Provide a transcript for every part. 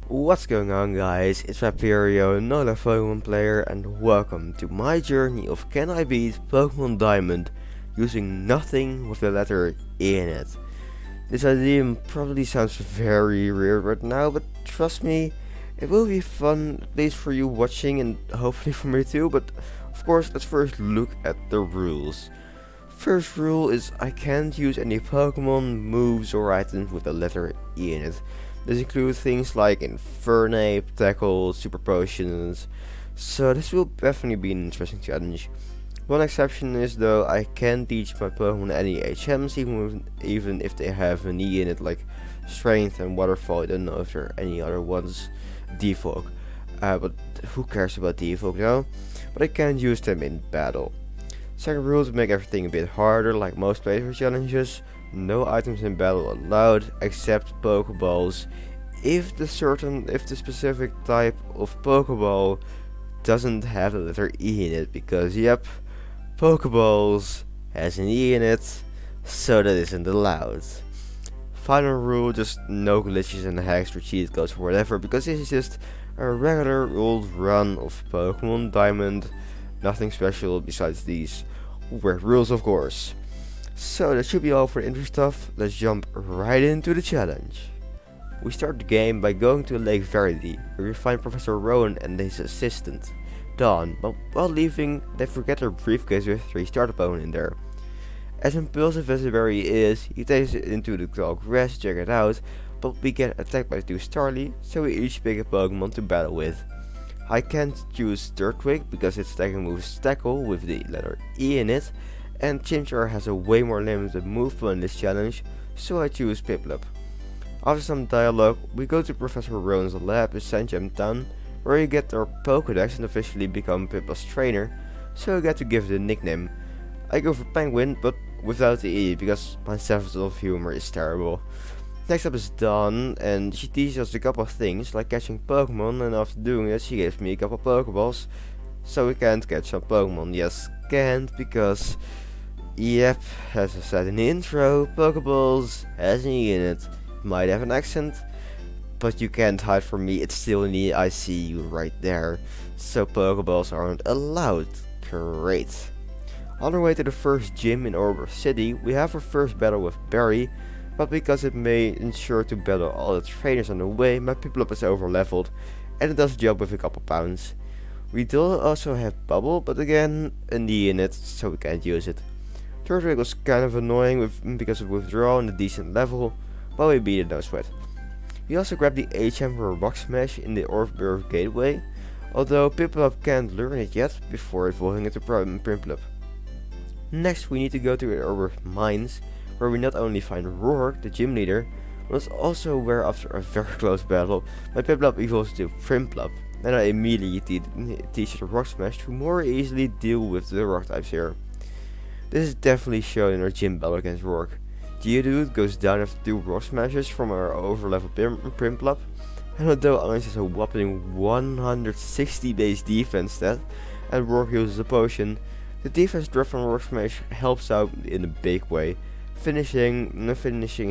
What's going on, guys? It's Vaperio, another Pokemon player, and welcome to my journey of can I beat Pokemon Diamond using nothing with the letter E in it. This idea probably sounds very weird right now, but trust me, it will be fun, at least for you watching and hopefully for me too, but of course let's first look at the rules. First rule is I can't use any Pokemon, moves or items with the letter E in it. This includes things like Infernape, Tackle, Super Potions, so this will definitely be an interesting challenge. One exception is though I can teach my Pokemon any HMs even if they have an E in it, like Strength and Waterfall. I don't know if there are any other ones. Defog. But who cares about Defog now? But I can use them in battle. Second rule to make everything a bit harder, like most playthrough challenges. No items in battle allowed except Pokeballs if the specific type of Pokeball doesn't have the letter E in it, because yep, Pokeballs has an E in it, so that isn't allowed. Final rule, just no glitches and hacks or cheat codes or whatever, because this is just a regular old run of Pokemon Diamond, nothing special besides these weird rules of course. So that should be all for the intro stuff. Let's jump right into the challenge. We start the game by going to Lake Verity, where we find Professor Rowan and his assistant, Dawn, but while leaving, they forget their briefcase with 3 starter Pokemon in there. As impulsive as Barry is, he takes it into the tall grass to check it out, but we get attacked by 2 Starly, so we each pick a Pokemon to battle with. I can't choose Turtwig because its attacking move is Tackle with the letter E in it, and Chimchar has a way more limited move pool in this challenge, so I choose Piplup. After some dialogue, we go to Professor Rowan's lab in Sandgem Town, where we get our Pokédex and officially become Piplup's trainer, so I get to give it a nickname. I go for Penguin, but without the E, because my sense of humor is terrible. Next up is Dawn, and she teaches us a couple of things, like catching Pokemon, and after doing it she gives me a couple of Pokeballs, so we can't catch some Pokemon. Yes, can't, because yep, as I said in the intro, Pokeballs has an E in it. Might have an accent, but you can't hide from me, it's still in the I see you right there. So Pokeballs aren't allowed. Great. On our way to the first gym in Orber City, we have our first battle with Barry, but because it may ensure to battle all the trainers on the way, my Piplup is over leveled, and it does the job with a couple pounds. We do also have Bubble, but again, an E in it, so we can't use it. Turtwig was kind of annoying because of withdrawal and a decent level, but we beat it no sweat. We also grabbed the HM for a Rock Smash in the Orb Gateway, although Piplup can't learn it yet before evolving into Piplup. Next we need to go to the Orb Mines, where we not only find Roark, the gym leader, but it's also where after a very close battle, my Piplup evolves to Primplup, and I immediately teach it a Rock Smash to more easily deal with the Rock types here. This is definitely shown in our gym battle against Roark. Geodude goes down after 2 Rock Smashes from our overleveled Primplup, and although Orange has a whopping 160 base defense stat, and Roark uses a potion, the defense drop from Rock Smash helps out in a big way, finishing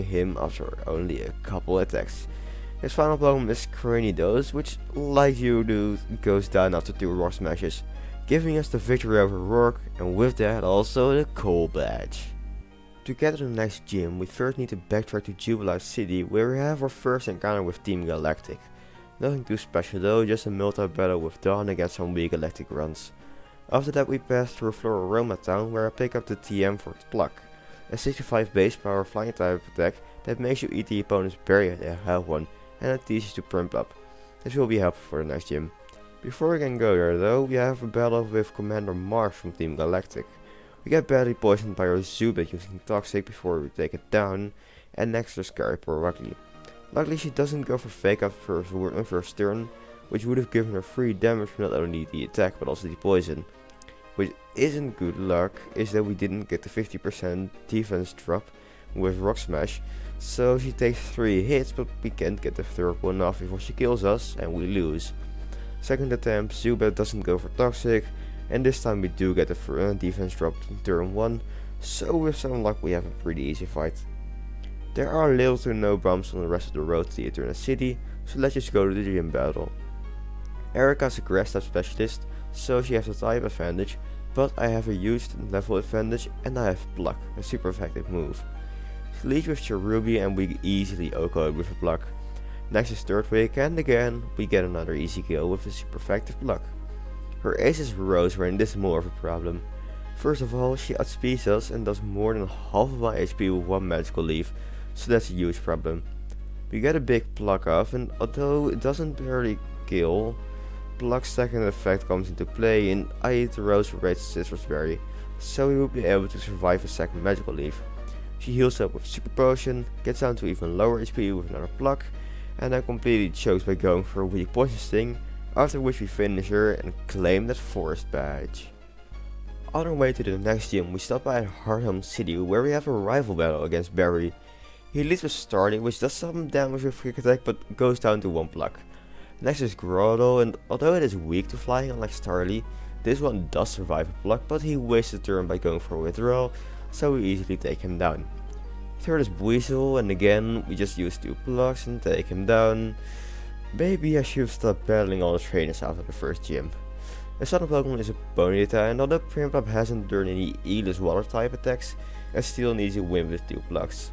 him after only a couple attacks. His final Pokemon is Cranidos, which, like Geodude, goes down after 2 Rock Smashes, giving us the victory over Roark, and with that also the Coal Badge. To get to the next gym, we first need to backtrack to Jubilee City, where we have our first encounter with Team Galactic. Nothing too special though, just a multi-battle with Dawn against some weak Galactic runs. After that we pass through Floraroma Town, where I pick up the TM for Pluck, a 65 base power flying type attack that makes you eat the opponent's barrier if they have one, and it teaches you to Primplup. This will be helpful for the next gym. Before we can go there though, we have a battle with Commander Mars from Team Galactic. We get badly poisoned by our Zubat using Toxic before we take it down, and next there's scary poor Luckily. Luckily she doesn't go for Fake Out first turn, which would have given her free damage from not only the attack but also the poison. Which isn't good luck is that we didn't get the 50% defense drop with Rock Smash, so she takes 3 hits, but we can't get the 3rd one off before she kills us and we lose. Second attempt, Zubat doesn't go for Toxic, and this time we do get the defense drop in turn 1, so with some luck we have a pretty easy fight. There are little to no bumps on the rest of the road to the Eternal City, so let's just go to the gym battle. Erika's a grass type specialist, so she has a type advantage, but I have a huge level advantage and I have Pluck, a super effective move. She leads with Cherubi and we easily OHKO with a Pluck. Next is Turtwig and again we get another easy kill with a super effective Pluck. Her ace is Rose and this is more of a problem. First of all, she outspeeds us and does more than half of my HP with one magical leaf, so that's a huge problem. We get a big Pluck off and although it doesn't barely kill, Pluck's second effect comes into play and I eat the Rose for Rage Citrus Berry, so we will be able to survive a second magical leaf. She heals up with Super Potion, gets down to even lower HP with another Pluck, and then completely chokes by going for a weak Poison Sting, after which we finish her and claim that forest badge. On our way to the next gym, we stop by Hardhome City where we have a rival battle against Barry. He leads with Starly, which does some damage with Quick Attack but goes down to 1 Pluck. Next is Groudon, and although it is weak to flying unlike Starly, this one does survive a Pluck, but he wastes a turn by going for a withdrawal, so we easily take him down. Third is Weasel, and again we just use 2 Plucks and take him down. Maybe I should have stopped battling all the trainers after the first gym. The second Pokemon is a Ponyta, and although Prinplup hasn't learned any Eelis water type attacks, it still needs a win with 2 Plucks.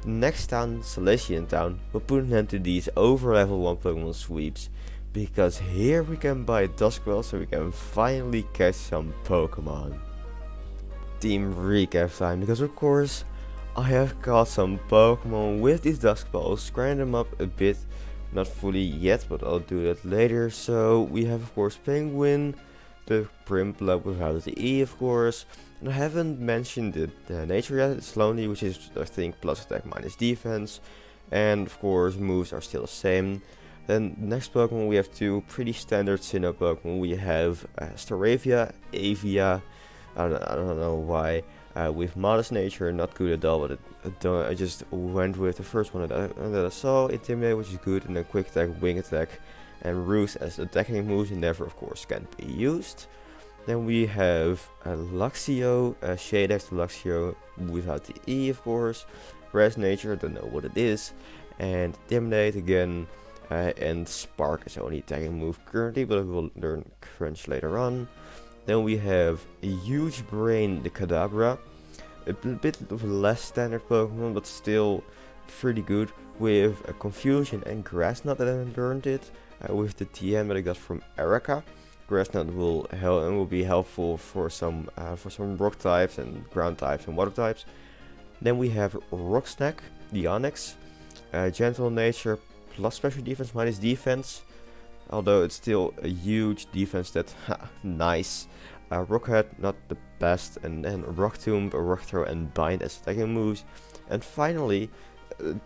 The next town, Celestian Town, will put an end to these over level 1 Pokemon sweeps, because here we can buy Duskull so we can finally catch some Pokemon. Team recap time, because of course I have caught some Pokemon with these Duskulls, grind them up a bit, not fully yet but I'll do that later. So we have of course Penguin, the Prinplup without the E of course, and I haven't mentioned the nature yet. It's Lonely, which is I think plus attack minus defense, and of course moves are still the same. Then next Pokemon we have 2 pretty standard Sinnoh Pokemon. We have Staravia, Avia, I don't know why, with Modest Nature, not good at all, but I just went with the first one that I saw, Intimidate, which is good, and then Quick Attack, Wing Attack, and Roost as attacking moves, and never of course can be used. Then we have Luxio, Shadex Luxio without the E of course, Res Nature, don't know what it is, and Intimidate again, and Spark is only attacking move currently, but we will learn Crunch later on. Then we have a huge brain, the Kadabra, a bit of a less standard Pokemon, but still pretty good, with a Confusion and Grass Knot that I learned it, with the TM that I got from Erika. Grass Knot will be helpful for some rock types and ground types and water types. Then we have Rock Snack, the Onyx, Gentle Nature plus special defense minus defense, although it's still a huge defense stat. Nice. Rockhead, not the best, and then Rock Tomb, Rock Throw, and Bind as attacking moves. And finally,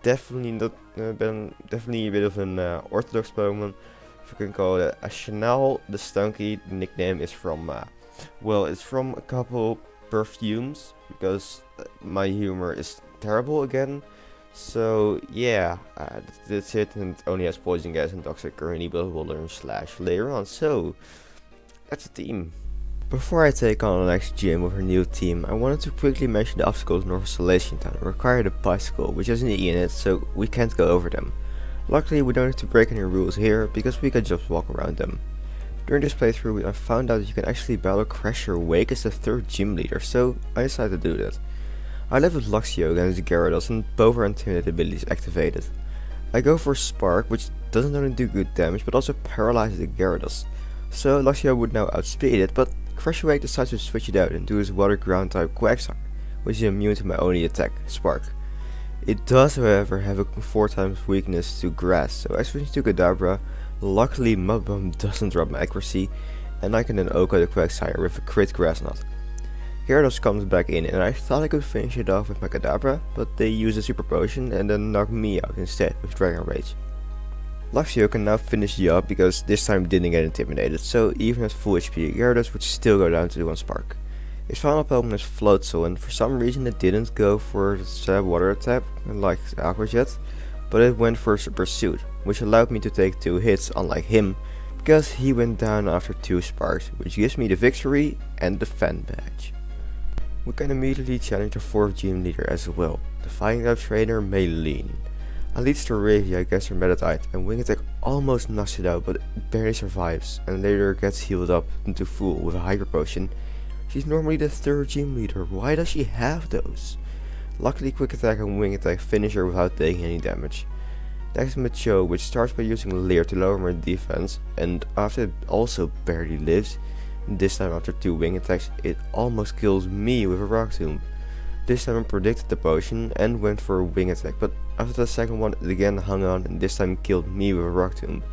definitely a bit of an orthodox Pokemon, if you can call it a Chanel. The Stunky, the nickname is from, well, it's from a couple perfumes, because my humor is terrible again. So yeah, that's it, and it only has poison gas and toxic currently, but we'll learn Slash later on. So that's a team. Before I take on the next gym with our new team, I wanted to quickly mention the obstacles north of Celestian Town require the bicycle, which has an E in it, so we can't go over them. Luckily we don't have to break any rules here, because we can just walk around them. During this playthrough I found out that you can actually battle Crasher Wake as the 3rd gym leader, so I decided to do that. I live with Luxio against Gyarados and both our Intimidate abilities activated. I go for Spark, which doesn't only do good damage but also paralyzes the Gyarados, so Luxio would now outspeed it, but Crasher Wake decides to switch it out and do his water ground type Quagsire, which is immune to my only attack, Spark. It does however have a 4 times weakness to grass, so I switch to Kadabra. Luckily Mud Bomb doesn't drop my accuracy, and I can then OHKO the Quagsire with a crit Grass Knot. Gyarados comes back in and I thought I could finish it off with my Kadabra, but they use a Super Potion and then knock me out instead with Dragon Rage. Luxio can now finish the job because this time didn't get intimidated, so even at full HP Gyarados would still go down to 1 Spark. Its final Pokemon is Floatzel, and for some reason it didn't go for the water attack like Aqua Jet, but it went for Pursuit, which allowed me to take 2 hits unlike him, because he went down after 2 Sparks, which gives me the victory and the Fan Badge. We can immediately challenge the 4th gym leader as well, the Fighting type trainer Maylene. Elite Staravia gets her Meditite, and Wing Attack almost knocks it out, but it barely survives, and later gets healed up into full with a Hyper Potion. She's normally the 3rd gym leader, why does she have those? Luckily Quick Attack and Wing Attack finish her without taking any damage. Next Macho, which starts by using Leer to lower my defense, and after it also barely lives, this time after 2 Wing Attacks, it almost kills me with a Rock Tomb. This time I predicted the potion and went for a Wing Attack, but after the second one it again hung on and this time killed me with a Rock Tomb.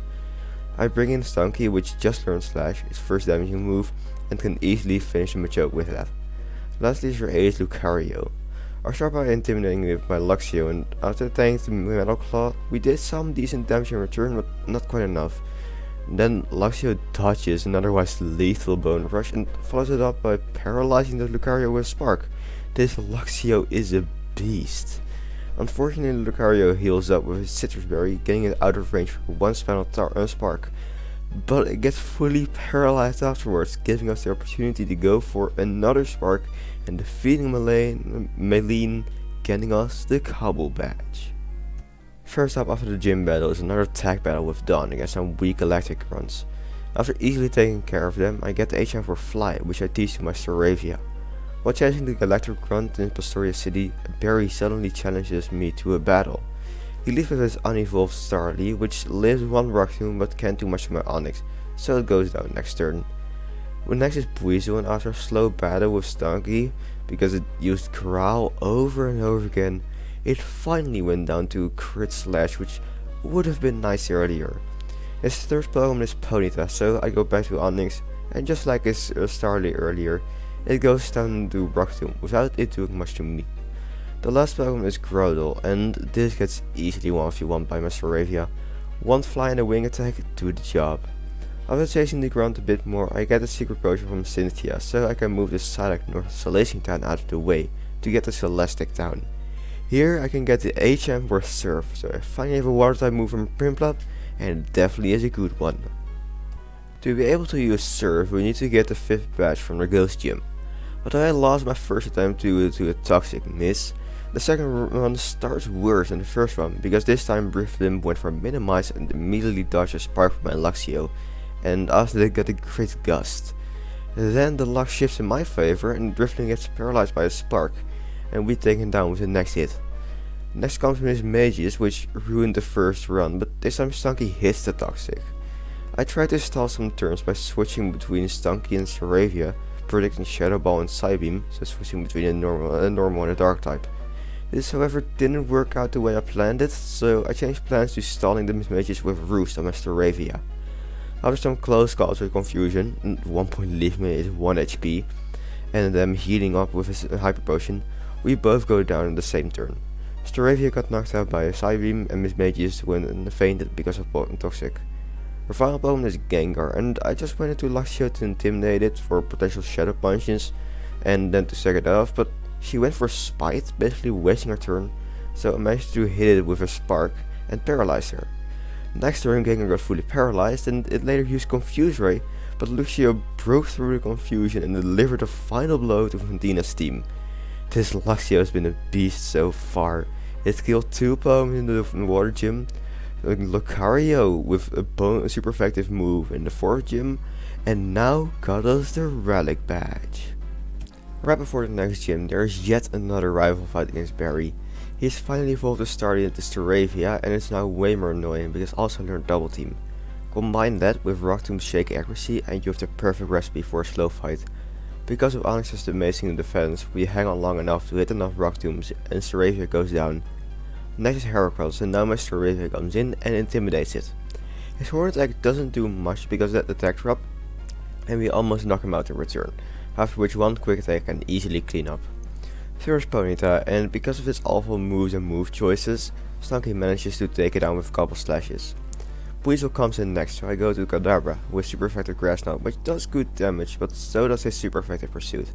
I bring in Stunky, which just learned Slash, its first damaging move, and can easily finish the Machoke with that. Lastly is your ace Lucario. I start by intimidating with my Luxio, and after tanking the Metal Claw, we did some decent damage in return, but not quite enough. Then Luxio dodges an otherwise lethal Bone Rush and follows it up by paralyzing the Lucario with Spark. This Luxio is a beast. Unfortunately, Lucario heals up with his Citrus Berry, getting it out of range for one spell Spark. But it gets fully paralyzed afterwards, giving us the opportunity to go for another Spark and defeating Maylene, getting us the Cobble Badge. First up after the gym battle is another tag battle with Dawn against some weak electric grunts. After easily taking care of them, I get the HM for Fly, which I teach to my Staravia. While chasing the electric grunt in Pastoria City, Barry suddenly challenges me to a battle. He leads with his unevolved Starly, which lives one Rock Tomb but can't do much to my Onyx, so it goes down next turn. Next is Buizel, and after a slow battle with Stunky, because it used Corral over and over again, it finally went down to Crit Slash, which would have been nice earlier. His third Pokemon is Ponyta, so I go back to Onyx, and just like his Starly earlier, it goes down to Rock Tomb without it doing much to me. The last Pokemon is Groudle, and this gets easily 1v1 by my Staravia. One Fly and a Wing Attack do the job. After chasing the ground a bit more, I get a secret potion from Cynthia, so I can move the Psylocke North Salacing Town out of the way to get to Celestic Town. Here I can get the HM for Surf, so I finally have a water type move from Prinplup, and it definitely is a good one. To be able to use Surf, we need to get the 5th badge from the Ghost Gym. Although I lost my first attempt to a Toxic miss, the second one starts worse than the first one, because this time Drifloon went for Minimize and immediately dodged a Spark from my Luxio, and after they got a Great Gust. Then the luck shifts in my favor and Drifloon gets paralyzed by a Spark, and we take him down with the next hit. Next comes Miss Mages, which ruined the first run, but this time Stunky hits the Toxic. I tried to stall some turns by switching between Stunky and Staravia, predicting Shadow Ball and Psybeam, so switching between a normal and a dark type. This however didn't work out the way I planned it, so I changed plans to stalling the Miss Mages with Roost on my Staravia. After some close calls with Confusion, and at one point leave me at 1 HP, and them healing up with his Hyper Potion, we both go down in the same turn. Staravia got knocked out by a Psybeam and Miss Mages went and fainted because of Toxic. Her final Pokemon is Gengar, and I just went into Luxio to intimidate it for potential Shadow Punches and then to set it off, but she went for Spite, basically wasting her turn, so I managed to hit it with a Spark and paralyze her. Next turn Gengar got fully paralyzed and it later used Confuse Ray, but Luxio broke through the confusion and delivered a final blow to Fantina's team. This Luxio has been a beast so far. It killed 2 Pokemon in the water gym, Lucario with a super effective move in the 4th gym, and now got us the Relic Badge. Right before the next gym there is yet another rival fight against Barry. He has finally evolved his Starly into Staravia and is now way more annoying because also learned Double Team. Combine that with Rock Tomb's Shake accuracy and you have the perfect recipe for a slow fight. Because of Onyx's amazing defense, we hang on long enough to hit enough Rock Tombs and Staravia goes down. Next is Heracross, and now my Staravia comes in and intimidates it. His Horn Attack doesn't do much because of that attack drop, and we almost knock him out in return, after which one quick attack can easily clean up. Third is Ponyta, and because of its awful moves and move choices, Stunky manages to take it down with a couple slashes. Buizel comes in next, so I go to Kadabra with super effective Grass Knot, which does good damage, but so does his super effective Pursuit.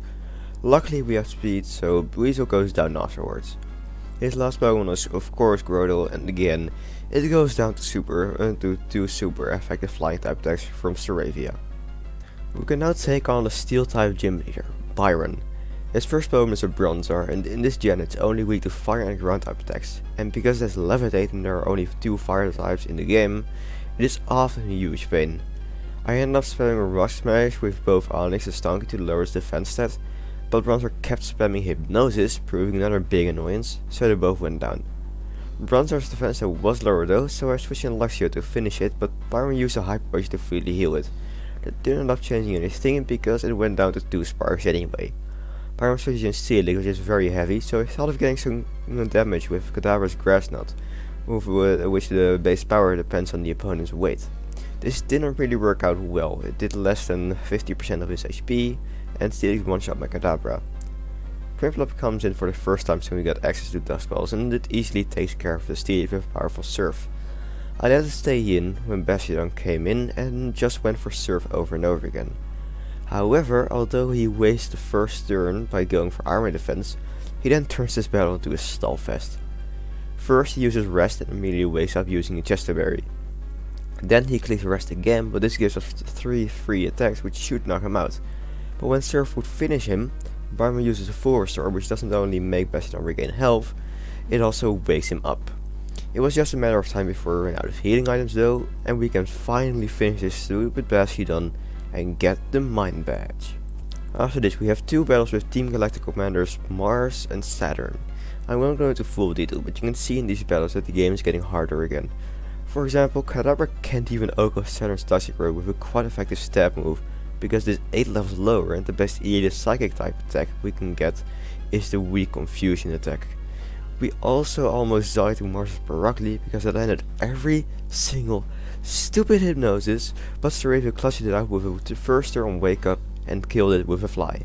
Luckily we have speed, so Buizel goes down afterwards. His last Pokemon is of course Groudle, and again, it goes down to two super effective flying type attacks from Staravia. We can now take on the Steel type gym leader, Byron. His first Pokemon is a Bronzor, and in this gen it's only weak to fire and ground type attacks, and because it has Levitate and there are only 2 fire types in the game, it is often a huge pain. I ended up spamming a Rock Smash with both Onyx and Stunky to lower its defense stat, but Bronzor kept spamming Hypnosis, proving another big annoyance, so they both went down. Bronzor's defense stat was lower though, so I switched in Luxio to finish it, but Byron used a Hyper Potion to freely heal it. That didn't end up changing anything because it went down to 2 sparks anyway. Byron switched in Sealing, which is very heavy, so I thought of getting some damage with Kadabra's Grass Knot, which the base power depends on the opponent's weight. This didn't really work out well. It did less than 50% of his HP, and Steelix one-shot my Kadabra. Prinplup comes in for the first time so we got access to Dusk Balls, and it easily takes care of the Steelix with powerful Surf. I let it stay in when Bastiodon came in and just went for Surf over and over again. However, although he wastes the first turn by going for armor defense, he then turns this battle into a stall fest. First he uses Rest and immediately wakes up using a Chesto Berry. Then he clicks Rest again, but this gives us 3 free attacks which should knock him out. But when Surf would finish him, Barman uses a Full Restore, which doesn't only make Bastiodon regain health, it also wakes him up. It was just a matter of time before we ran out of healing items though, and we can finally finish this stupid Bastiodon and get the Mind Badge. After this we have 2 battles with Team Galactic Commanders Mars and Saturn. I won't go into full detail, but you can see in these battles that the game is getting harder again. For example, Kadabra can't even OHKO Saturn's Toxicroak with a quite effective stab move, because it is 8 levels lower and the best elite psychic type attack we can get is the weak Confusion attack. We also almost died to Mars' Barockley because it landed every single stupid Hypnosis, but Staravia clutched it out with a first turn Wake Up and killed it with a Fly.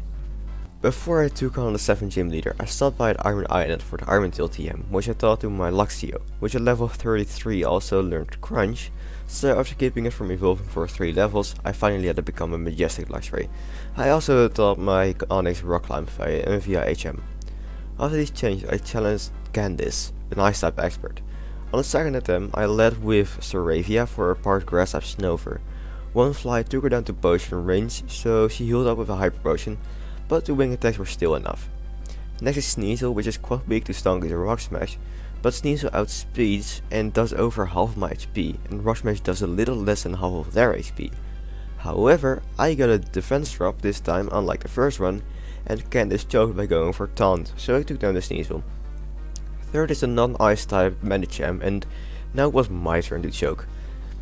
Before I took on the 7th gym leader, I stopped by at Iron Island for the Iron-Tail TM, which I taught to my Luxio, which at level 33 also learned Crunch, so after keeping it from evolving for 3 levels, I finally had to become a Majestic Luxray. I also taught my Onyx Rock Climb via HM. After these changes, I challenged Candice, an Ice type expert. On the second attempt, I led with Staravia for a part Grass type Snover. One Fly took her down to potion range, so she healed up with a Hyper Potion, but the wing attacks were still enough. Next is Sneasel, which is quite weak to Stonky's Rock Smash, but Sneasel outspeeds and does over half of my HP, and Rock Smash does a little less than half of their HP. However, I got a defense drop this time unlike the first one, and Candice choked by going for Taunt, so I took down the Sneasel. Third is the non-ice type Medicham, and now it was my turn to choke.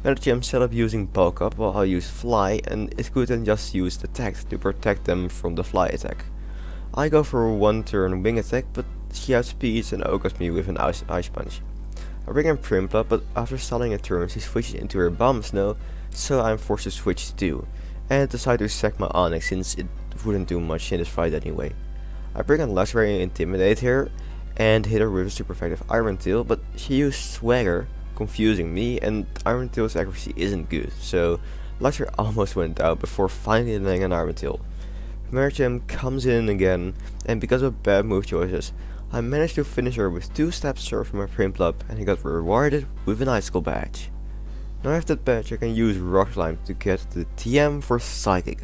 Medicham set up using Bulk Up while I used Fly, and it could then just use Attack to protect them from the Fly attack. I go for a 1 turn Wing attack, but she outspeeds and OHKOs me with an Ice Punch. I bring in Prinplup, but after stalling a turn she switches into her Bomb Snow, so I'm forced to switch too, and decide to sack my Onyx since it wouldn't do much in this fight anyway. I bring in Luxray and Intimidate her, and hit her with a super effective Iron Tail, but she used Swagger, confusing me, and Iron Tail's accuracy isn't good, so Luxray almost went out before finally landing an Iron Tail. Medicham comes in again, and because of bad move choices, I managed to finish her with 2 Stab Surf from my Prinplup, and I got rewarded with an Icicle badge. Now I have that badge, I can use Rock Slime to get the TM for Psychic,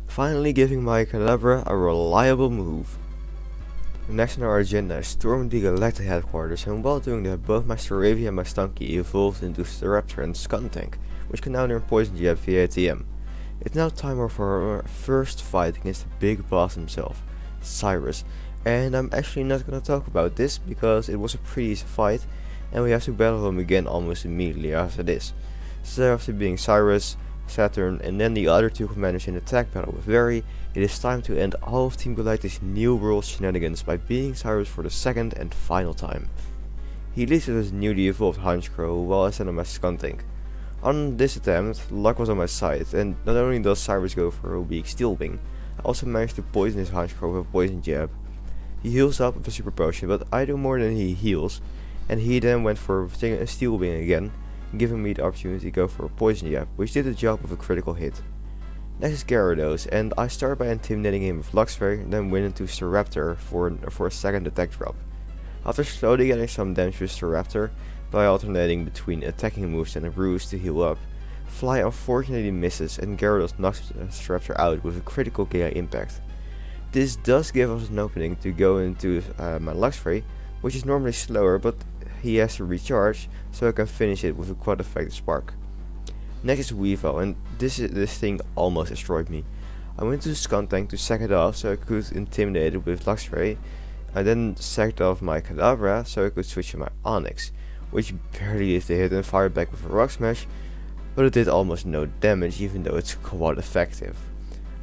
finally giving my Kadabra a reliable move. Next on our agenda is storming the Galactic headquarters, and while doing that both my Staravia and my Stunky evolved into Staraptor and Skuntank, which can now learn Poison Jab via TM. It's now time for our first fight against the big boss himself, Cyrus, and I'm actually not gonna talk about this because it was a pretty easy fight and we have to battle him again almost immediately after this. So after being Cyrus, Saturn and then the other 2 commanders in attack battle with Very, it is time to end all of Team Galactic's New World shenanigans by beating Cyrus for the second and final time. He leads with his newly evolved Honchkrow while I send him my Skuntank. On this attempt, luck was on my side, and not only does Cyrus go for a weak Steel Wing, I also managed to poison his Honchkrow with a Poison Jab. He heals up with a Super Potion, but I do more than he heals, and he then went for a Steel Wing again, giving me the opportunity to go for a Poison Jab, which did the job with a critical hit. Next is Gyarados, and I start by intimidating him with Luxray, and then win into Staraptor for a second attack drop. After slowly getting some damage with Staraptor, by alternating between attacking moves and a ruse to heal up, Fly unfortunately misses and Gyarados knocks Staraptor out with a critical Giga Impact. This does give us an opening to go into my Luxray, which is normally slower, but he has to recharge, so I can finish it with a quite effective spark. Next is Weavile, and this thing almost destroyed me. I went to the Skuntank to sack it off so I could intimidate it with Luxray. I then sacked off my Kadabra so I could switch to my Onix, which barely lived the hit and fired back with a Rock Smash, but it did almost no damage even though it's quite effective.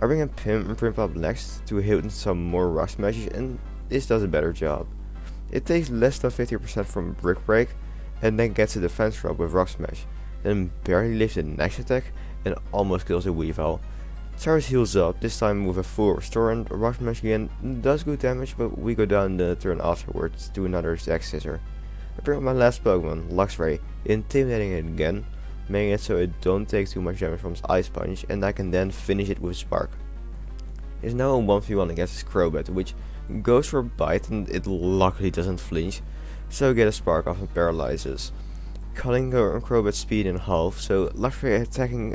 I bring in Prinplup next to hit some more Rock Smashes, and this does a better job. It takes less than 50% from Brick Break and then gets a defense drop with Rock Smash, then barely lives the next attack and almost kills a Weavile. Cyrus heals up, this time with a full restore, and Rock Smash again does good damage, but we go down the turn afterwards to another Zack Scissor. I bring up my last Pokemon, Luxray, intimidating it again, making it so it don't take too much damage from its Ice Punch, and I can then finish it with Spark. It's now a 1v1 against this Crobat, which goes for a bite and it luckily doesn't flinch, so I get a Spark off and paralyzes, cutting Crobat's speed in half, so Luxray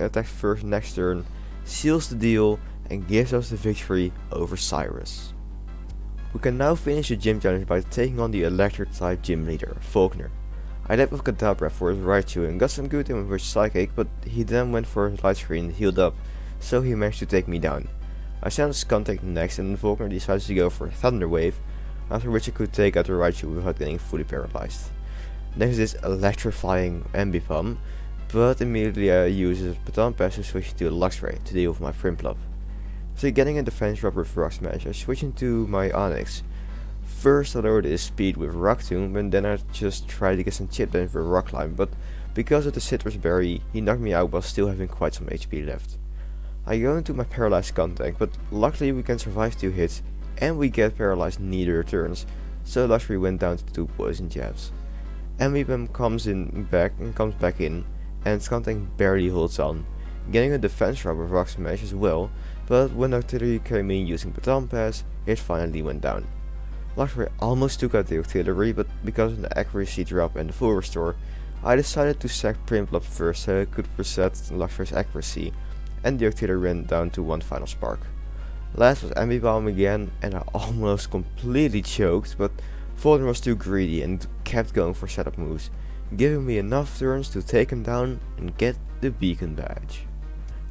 attacks first next turn, seals the deal, and gives us the victory over Cyrus. We can now finish the gym challenge by taking on the electric type gym leader, Faulkner. I led with Kadabra for his Raichu and got some good damage with Psychic, but he then went for his Light Screen and healed up, so he managed to take me down. I sent Skuntank next and Faulkner decides to go for Thunder Wave, after which I could take out the Raichu without getting fully paralyzed. Next is electrifying Ambipom, but immediately I use his Baton Pass to switch to Luxray to deal with my Prinplup. After getting a defense drop with Rock Smash, I switch into my Onix. First I lowered his speed with Rock Tomb, and then I just tried to get some chip damage with Rock Climb, but because of the Citrus Berry, he knocked me out while still having quite some HP left. I go into my paralyzed Skuntank, but luckily we can survive 2 hits, and we get paralyzed neither turns, so Luxray went down to 2 poison jabs. Ambipom comes back in, and Skuntank barely holds on, getting a defense drop with Rock Smash as well, but when Octillery came in using Baton Pass, it finally went down. Luxray almost took out the Octillery, but because of the accuracy drop and the full restore, I decided to sack Prinplup first so I could reset Luxray's accuracy, and the Octillery went down to 1 final spark. Last was Ambipom again, and I almost completely choked, but Faulkner was too greedy and kept going for setup moves, giving me enough turns to take him down and get the Beacon Badge.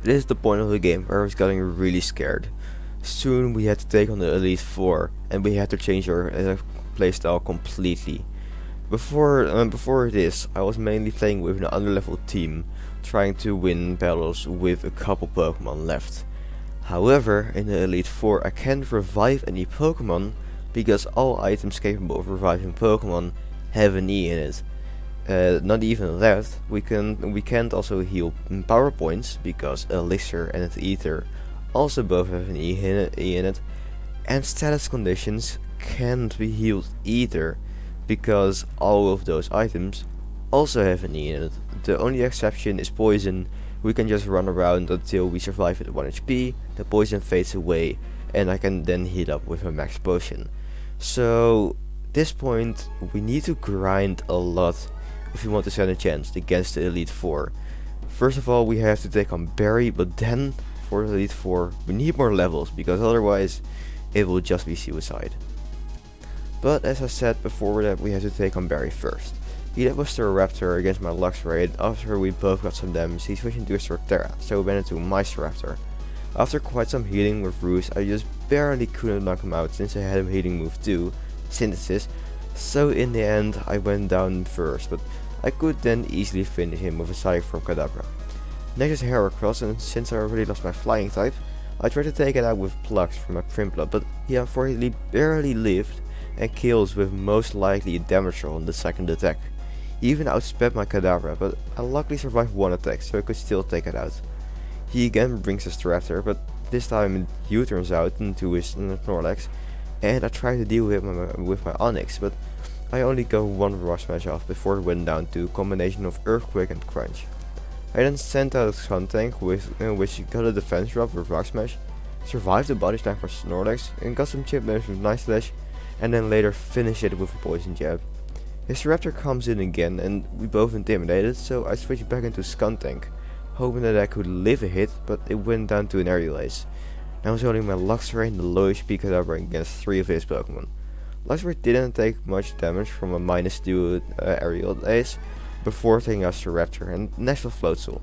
This is the point of the game where I was getting really scared. Soon we had to take on the Elite Four, and we had to change our playstyle completely. Before this, I was mainly playing with an underleveled team, trying to win battles with a couple Pokemon left. However, in the Elite Four I can't revive any Pokemon, because all items capable of reviving Pokemon have an E in it. Not even that, we can't also heal power points, because Elixir and Ether also both have an E in it, and status conditions can't be healed either, because all of those items also have an E in it. The only exception is poison. We can just run around until we survive at 1 HP, the poison fades away, and I can then heal up with a max potion. So at this point we need to grind a lot if we want to stand a chance against the Elite Four. First of all, we have to take on Barry, but then for the Elite Four we need more levels, because otherwise it will just be suicide. But as I said before, that we have to take on Barry first. He led with Staraptor against my Luxray, and after we both got some damage, he switched into a Torterra, so we went into my Staraptor. After quite some healing with Roost, I just barely couldn't knock him out since I had a healing move too, Synthesis, so in the end I went down first, but I could then easily finish him with a Psychic from Kadabra. Next is Heracross, and since I already lost my flying type, I tried to take it out with Plugs from my Prinplup, but he unfortunately barely lived and kills with most likely a damage roll on the second attack. He even outsped my Kadabra, but I luckily survived 1 attack, so I could still take it out. He again brings his Raptor, but this time it U-turns out into his Snorlax, and I try to deal with my Onix, but I only got 1 Rock Smash off before it went down to a combination of Earthquake and Crunch. I then sent out a Skuntank, which got a defense drop with Rock Smash, survived the body slam for Snorlax, and got some chip damage with Night Slash, and then later finished it with a Poison Jab. His Raptor comes in again, and we both intimidated, so I switched back into Skuntank, hoping that I could live a hit, but it went down to an Aerial Ace. I was holding my Luxray and the low HP Kadabra against 3 of his Pokemon. Luxray didn't take much damage from a -2 aerial ace before taking out Staraptor and next was Floatzel.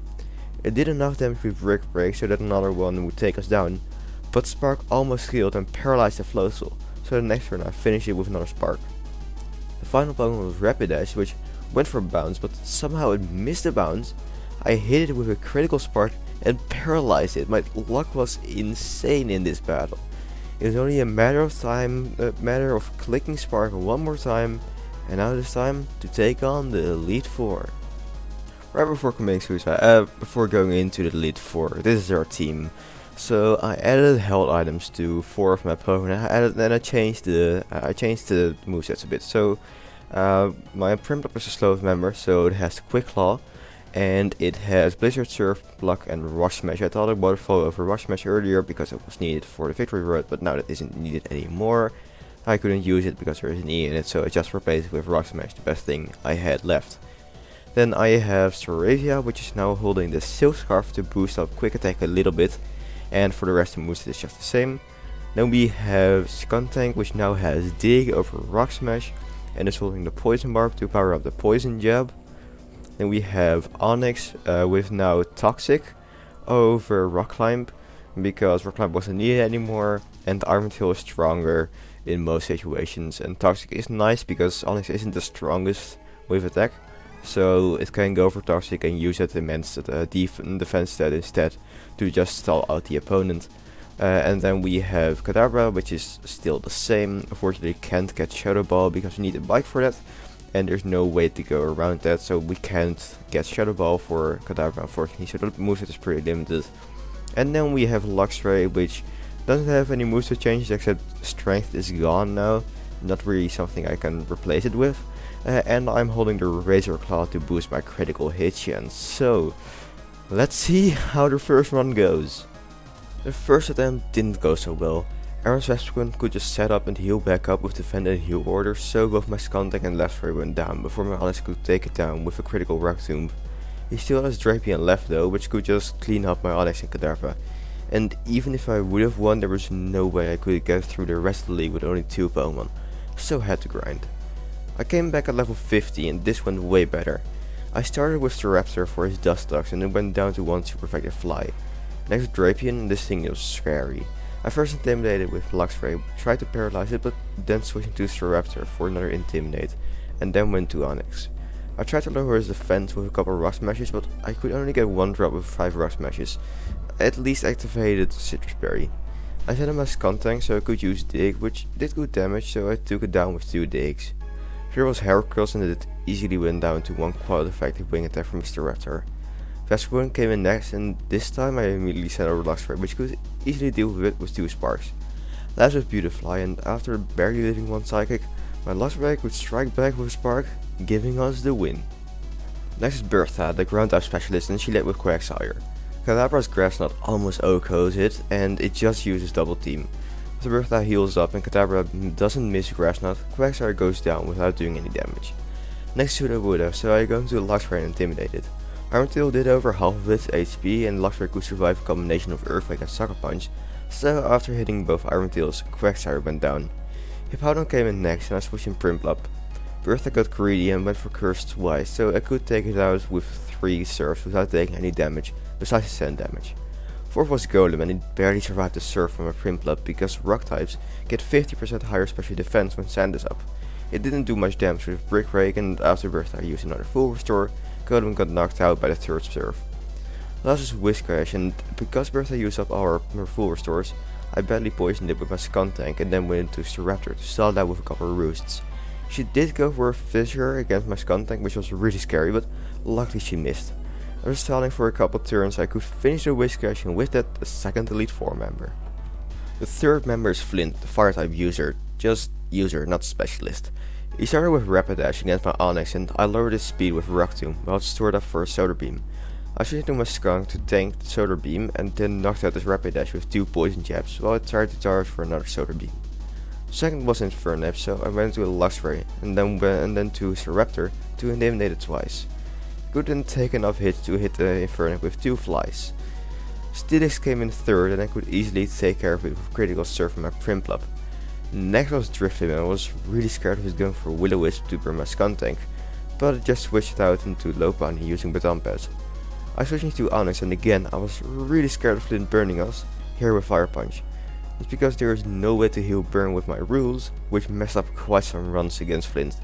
It did enough damage with Brick Break so that another one would take us down, but Spark almost healed and paralyzed the Floatzel, so the next turn I finished it with another Spark. The final Pokemon was Rapidash, which went for a bounce, but somehow it missed the bounce. I hit it with a critical Spark and paralyzed it. My luck was insane in this battle. It was only a matter of clicking Spark one more time, and now it is time to take on the Elite Four. Right before committing suicide, before going into the Elite Four, this is our team. So I added held items to 4 of my Pokemon, I changed the movesets a bit. So my Prinplup is a slow member, so it has Quick Claw, and it has Blizzard Surf, Block, and Rock Smash. I thought I Waterfall over Rock Smash earlier because it was needed for the Victory Road, but now that isn't needed anymore. I couldn't use it because there is an E in it, so I just replaced it with Rock Smash, the best thing I had left. Then I have Staravia, which is now holding the Silk Scarf to boost up Quick Attack a little bit, and for the rest of the moves it is just the same. Then we have Skuntank, which now has Dig over Rock Smash, and is holding the Poison Barb to power up the Poison Jab. Then we have Onyx with now Toxic over Rock Climb, because Rock Climb wasn't needed anymore, and Iron Tail is stronger in most situations. And Toxic is nice because Onyx isn't the strongest with attack, so it can go for Toxic and use that immense defense stat instead to just stall out the opponent. And then we have Kadabra, which is still the same. Unfortunately can't get Shadow Ball because we need a bike for that, and there's no way to go around that, so we can't get Shadow Ball for Kadabra unfortunately, so the moveset is pretty limited. And then we have Luxray, which doesn't have any moveset changes except Strength is gone now, not really something I can replace it with. And I'm holding the Razor Claw to boost my critical hit chance. So let's see how the first run goes. The first attempt didn't go so well. Aaron's Vesperquin could just set up and heal back up with defend and heal orders, so both my Skuntank and Luxray went down before my Onyx could take it down with a critical Rock Tomb. He still has Drapion left though, which could just clean up my Onyx and Kadabra. And even if I would have won, there was no way I could get through the rest of the league with only 2 Pokemon, so I had to grind. I came back at level 50 and this went way better. I started with Staraptor for his Dustox and then went down to 1 super effective Fly. Next Drapion, and this thing was scary. I first intimidated with Luxray, tried to paralyze it, but then switched to Staraptor for another Intimidate, and then went to Onyx. I tried to lower his defense with a couple Rock Smashes, but I could only get 1 drop with 5 Rock Smashes. I at least activated Citrus Berry. I set him as Skuntank so I could use Dig, which did good damage, so I took it down with 2 Digs. Here was Heracross and it easily went down to 1 quad effective wing attack from Mr. Raptor. Vesperquin came in next, and this time I immediately sent over Luxray, which could easily deal with it with 2 Sparks. Last was Beautifly, and after barely leaving 1 Psychic, my Luxray could strike back with a Spark, giving us the win. Next is Bertha, the ground type specialist, and she led with Quagsire. Kadabra's Grass Knot almost OHKOs it, and it just uses Double Team. After Bertha heals up and Kadabra doesn't miss Grass Knot, Quagsire goes down without doing any damage. Next to the Buddha, so I go into Luxray and intimidate it. Iron Tail did over half of its HP and Luxray could survive a combination of Earthquake and Sucker Punch, so after hitting both Iron Tails, Quagsire went down. Hippowdon came in next and I switched in Prinplup. Bertha got greedy and went for Curse twice, so I could take it out with 3 Surfs without taking any damage, besides the sand damage. Fourth was Golem, and it barely survived the Surf from a Prinplup because rock types get 50% higher special defense when sand is up. It didn't do much damage with Brick Rake, and after Bertha used another full restore, Golem got knocked out by the 3rd Surf. Last was Whiscash, and because Bertha used up all her full restores, I badly poisoned it with my Skuntank and then went into Staraptor to stall that with a couple of roosts. She did go for a Fissure against my Skuntank, which was really scary, but luckily she missed. After stalling for a couple turns, I could finish the Whiscash and with that the 2nd Elite Four member. The 3rd member is Flint, the fire type user, just user, not specialist. He started with Rapidash against my Onyx and I lowered his speed with Rock Tomb while it stored up for a Solar Beam. I switched to my Skunk to tank the Solar Beam and then knocked out his Rapidash with 2 Poison Jabs while I tried to charge for another Solar Beam. Second was Infernape, so I went to a Luxray and then to Staraptor to intimidate it twice. Couldn't take enough hits to hit the Infernape with 2 Flies. Steelix came in third and I could easily take care of it with critical surf from my Prinplup. Next was Drifting and I was really scared of his going for Will-O-Wisp to burn my Skuntank, but I just switched it out into Lopunny using Baton Pass. I switched into Onyx and again I was really scared of Flint burning us, here with Fire Punch. It's because there is no way to heal burn with my rules, which messed up quite some runs against Flint.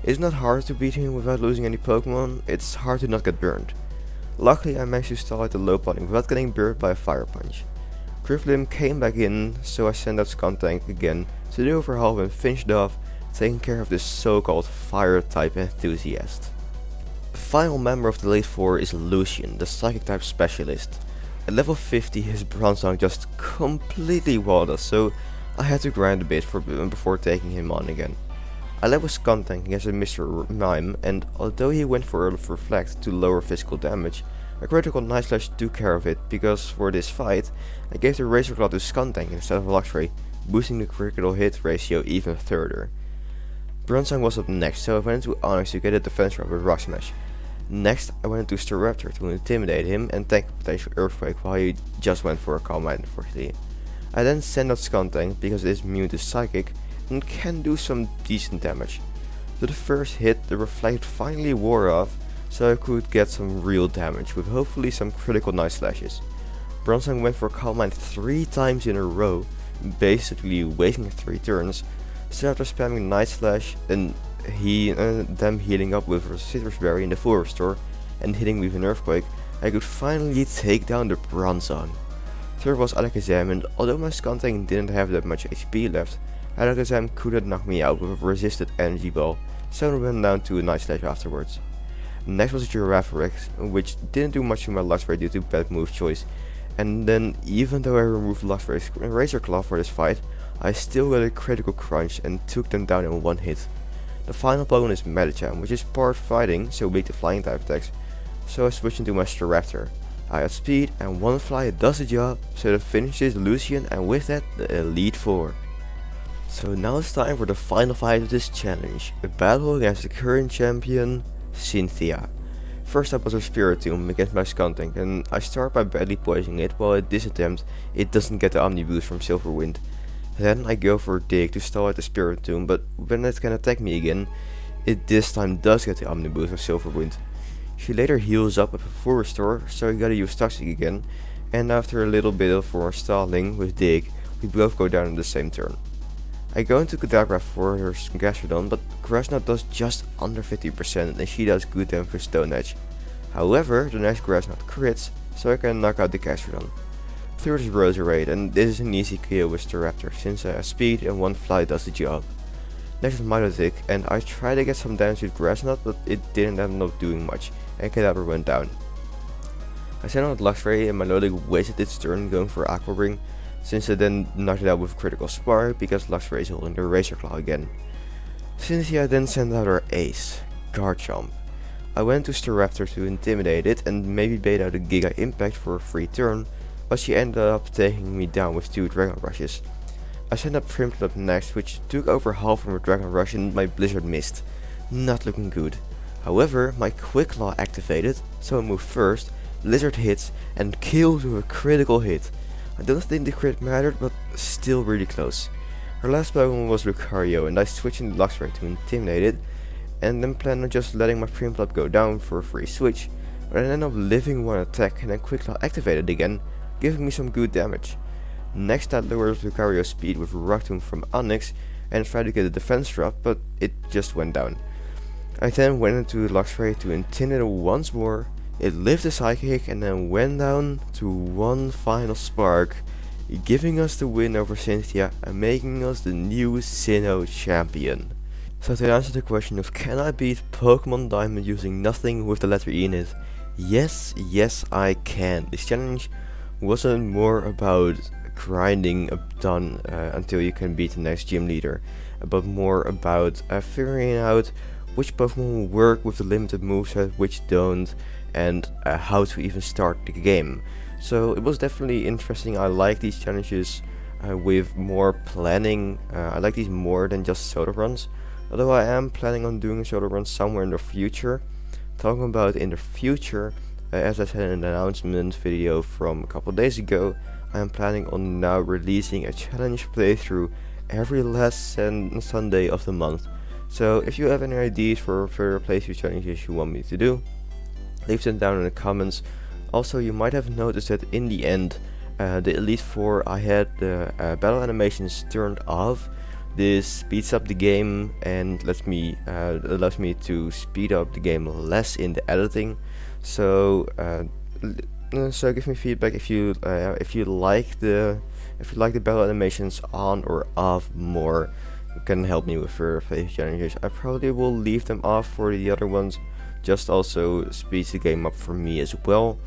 It's not hard to beat him without losing any Pokemon, it's hard to not get burned. Luckily I managed to stall out the Lopunny without getting burned by a Fire Punch. Drifloon came back in, so I sent out Skuntank again to the overhaul and finished off, taking care of this so-called fire type enthusiast. The final member of the late four is Lucian, the psychic type specialist. At level 50 his Bronzong just completely walled us, so I had to grind a bit before taking him on again. I led with Skuntank against a Mr. Mime, and although he went for Earth Reflect to lower physical damage, a critical Night Slash took care of it, because for this fight, I gave the Razor Claw to Skuntank instead of Luxray, boosting the critical hit ratio even further. Bronzong was up next, so I went into Onyx to get a defense drop with Rock Smash. Next, I went into Staraptor to intimidate him and tank potential Earthquake while he just went for a Calm Mind unfortunately. I then sent out Skuntank because it is immune to Psychic and can do some decent damage. To the first hit, the Reflect finally wore off, so I could get some real damage with hopefully some critical Night Slashes. Bronzong went for Calm Mind 3 times in a row, basically wasting 3 turns, so after spamming Night Slash and them healing up with Citrus Berry in the full restore and hitting with an Earthquake, I could finally take down the Bronzong. Third was Alakazam, and although my Skuntank didn't have that much HP left, Alakazam couldn't knock me out with a resisted Energy Ball, so I went down to a Night Slash afterwards. Next was Girafarex, which didn't do much to my Luxray due to bad move choice, and then even though I removed Luxray's Razor Claw for this fight, I still got a critical crunch and took them down in one hit. The final Pokemon is Medicham, which is part fighting, so weak to flying type attacks, so I switched into my Staraptor. I had speed and one fly does the job, so that finishes Lucian and with that the Elite Four. So now it's time for the final fight of this challenge, a battle against the current champion, Cynthia. First up was a Spiritomb against my Skuntank, and I start by badly poisoning it, while at this attempt it doesn't get the Omni Boost from Silverwind. Then I go for Dig to stall out the Spiritomb, but when it can attack me again, it this time does get the Omni Boost of Silverwind. She later heals up with a full restore, so I gotta use Toxic again, and after a little bit of stalling with Dig, we both go down in the same turn. I go into Kadabra for her Gastrodon, but Grassnot does just under 50% and she does good damage with Stone Edge. However, the next Grassnot crits, so I can knock out the Gastrodon. Third is Roserade, and this is an easy kill with Staraptor since I have speed and one fly does the job. Next is Milotic, and I tried to get some damage with Grassnot, but it didn't end up doing much, and Kadabra went down. I sent out Luxray and Milotic wasted its turn going for Aqua Ring, since I then knocked it out with Critical Spark because Luxray is holding the Razor Claw again. Cynthia then sent out her ace, Garchomp. I went to Staraptor to intimidate it and maybe bait out a Giga Impact for a free turn, but she ended up taking me down with 2 Dragon Rushes. I sent up Prinplup next, which took over half from her Dragon Rush and my Blizzard missed. Not looking good. However, my Quick Claw activated, so I moved first, Blizzard hits, and kills with a critical hit. I don't think the crit mattered, but still really close. Her last Pokemon was Lucario, and I switched into Luxray to intimidate it, and then planned on just letting my Prinplup go down for a free switch, but I ended up living one attack and then Quick Claw activated again, giving me some good damage. Next I lowered Lucario's speed with Rock Tomb from Onyx and tried to get a defense drop, but it just went down. I then went into Luxray to intimidate it once more, it lived a Psychic and then went down to one final Spark, giving us the win over Cynthia and making us the new Sinnoh champion. So to answer the question of can I beat Pokemon Diamond using nothing with the letter E in it, yes I can. This challenge wasn't more about grinding done until you can beat the next gym leader, but more about figuring out which Pokemon work with the limited moveset, which don't, and how to even start the game. So it was definitely interesting. I like these challenges with more planning. I like these more than just solo runs, although I am planning on doing a solo run somewhere in the future. Talking about in the future, as I said in an announcement video from a couple days ago, I am planning on now releasing a challenge playthrough every last Sunday of the month. So if you have any ideas for further playthrough challenges you want me to do, leave them down in the comments. Also, you might have noticed that in the end, the Elite Four, I had the battle animations turned off. This speeds up the game and allows me to speed up the game less in the editing. So give me feedback if you like the battle animations on or off more. It can help me with further playthrough challenges. I probably will leave them off for the other ones. Just also speeds the game up for me as well.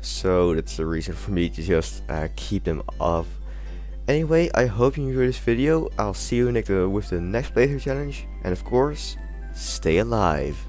So that's the reason for me to just keep them off. Anyway, I hope you enjoyed this video. I'll see you with the next playthrough challenge. And of course, stay alive.